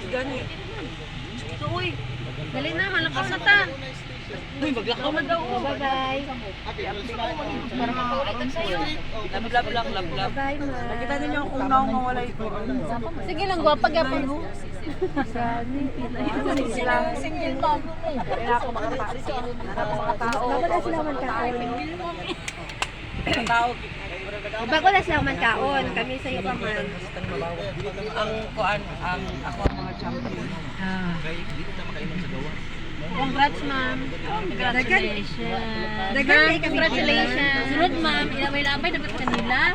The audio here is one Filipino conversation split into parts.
Gani. So, uy. Dali na, malakas na ta. Uy, maglakaw man daw. Bye-bye. Para makaulitan sa'yo. Lab. Bye, ma. Nakita ninyo kung nawawala ito. Sige lang, gwapag yapon mo. Single mom. Kaya ako makatao. Bago na sila man kaon. Tao. Bago na sila man kaon. Kami sa iyo pa man. Ang kuan, ako ang mga champion. Congrats, ma'am. Congratulations. Congratulations. Sunod, ma'am. Ilamay-lamay dapat kanila.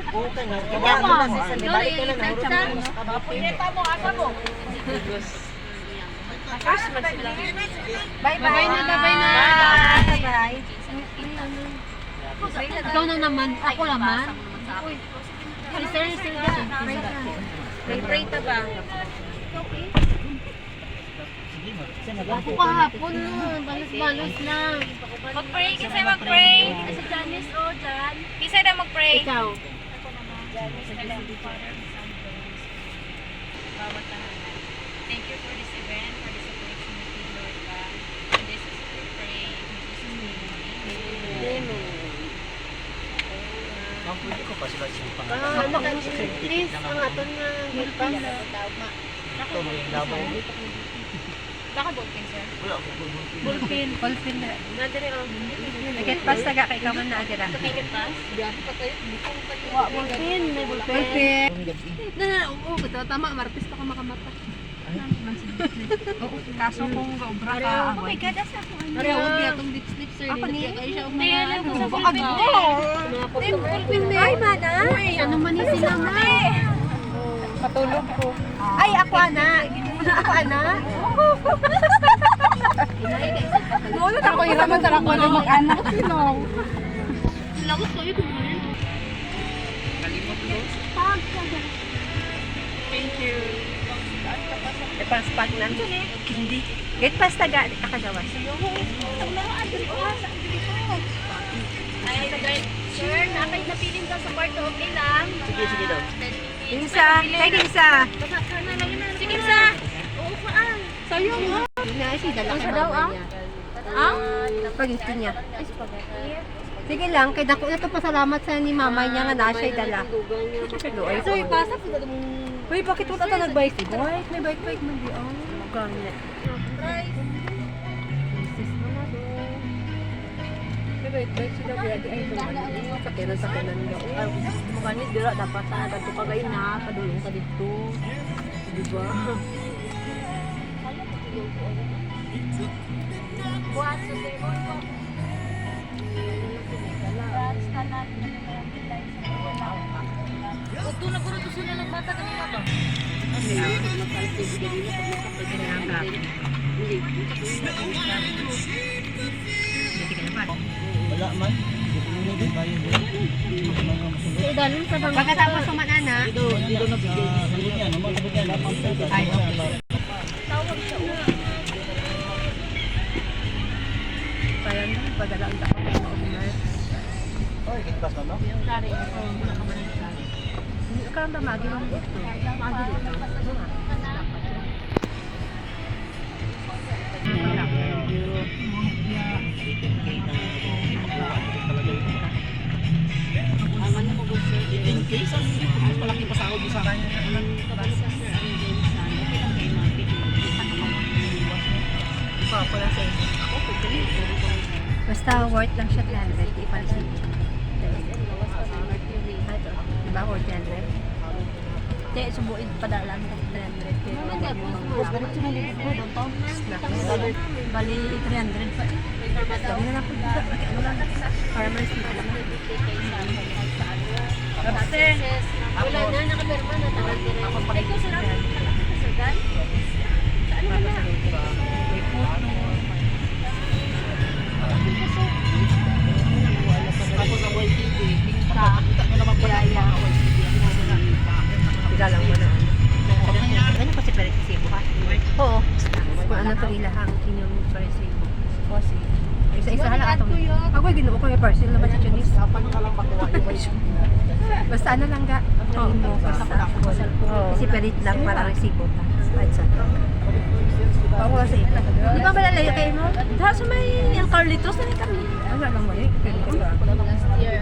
Kaya mo. Sorry, pinita mo, asa mo. Bye-bye na, bye-bye na. Bye-bye. Ikaw na naman, ako naman. Sir, pray ta ba? Ako kahapon no, balos-balos lang. Mag-pray, kasi mag-pray. Sa Janice o Jan. Kisa na mag-pray. Ikaw. Thank you for this event, for this opportunity, Lord God. And this is what we pray. In Jesus' name. Please, ang aton nga gilpas. Naka-booking, sir. Ballpin na. Nadiri o. Nagkitpas taga kay kaman na adira. Ticket pass? Ballpin, may ballpin. Na, oo, tama, martis ka makamata. Kaso kung gaubra ka, Oh my God, asa ko. Ari, huwag niya itong lipstick, sir. Ako niya? Kaya siya Hindi, alam ko sa umahan. ballpin din. Ay, mana. Ano man yung sinama? patulog ko. Ay, ako ana. Ako ana. Muna na ko iraman sa ako na mag-anak. Lagot kayo kung ano. Thank you. Ipang-spag na. Hindi. Gate pass taga. Kakagawas. Ay, sir, nakay napiling ka sa kwarto, okay lang? Sige daw. Dinsa. Kay Dinsa. Sige sa. Oo, paan? Sa'yo mo. Na, si dala kay mama niya. Spaghetti niya. Sige lang, kay dako na to pasalamat sa ni mama niya nga na siya dala. Luoy ko. Sir, pasap ko dito. Uy, bakit wala ta nag-bike? Bike, may bike man di oh. Ganyan. May bike sila kaya di ay ito. Sa kanan daw. Makanit dira dapat sa kadto kagay na padulong ka dito. Di ba? Buat sa table ko. O, doon na puro to sila ng bata kanina ba? Wala man. Pagkatapos sumanana, Dito na sagot niya, naman sagot niya dapat sa ay parang padala ang tao ng owner. Oy, kitpas na no? Hindi ka lang tamagi lang dito. Tamagi dito. In case ang mas malaki pa sa ako sa kanya. Pala sa inyo. Basta worth lang siya 300, ipanisip. Diba worth 300? Hindi, subuin padalan ka 300. Bali 300 pa. Dami na lang po dito. Ano lang, para ma-receive lang. Wala na, nakapirma na tawag din. Ay, ikaw sila sa Dan? Saan ka na? May photo. Tapos ang YTV, makakita nyo naman pala yung mga YTV. Tiga lang mo na. Ano pa si Perisibo ka? Oo. Kung ano to ilahang inyong Perisibo. Kasi isa-isa lang atong. Ako ginuo ko may parcel naman si Janice. Dapat ka lang makuha yung YTV. Basta ano lang ga. Basta. Kasi perit lang para resibo ka. At sa Ako kasi, di ba malalayo kayo mo? Dahil sa may yung Carlitos na may Carlitos. Ano lang mo eh? Last year,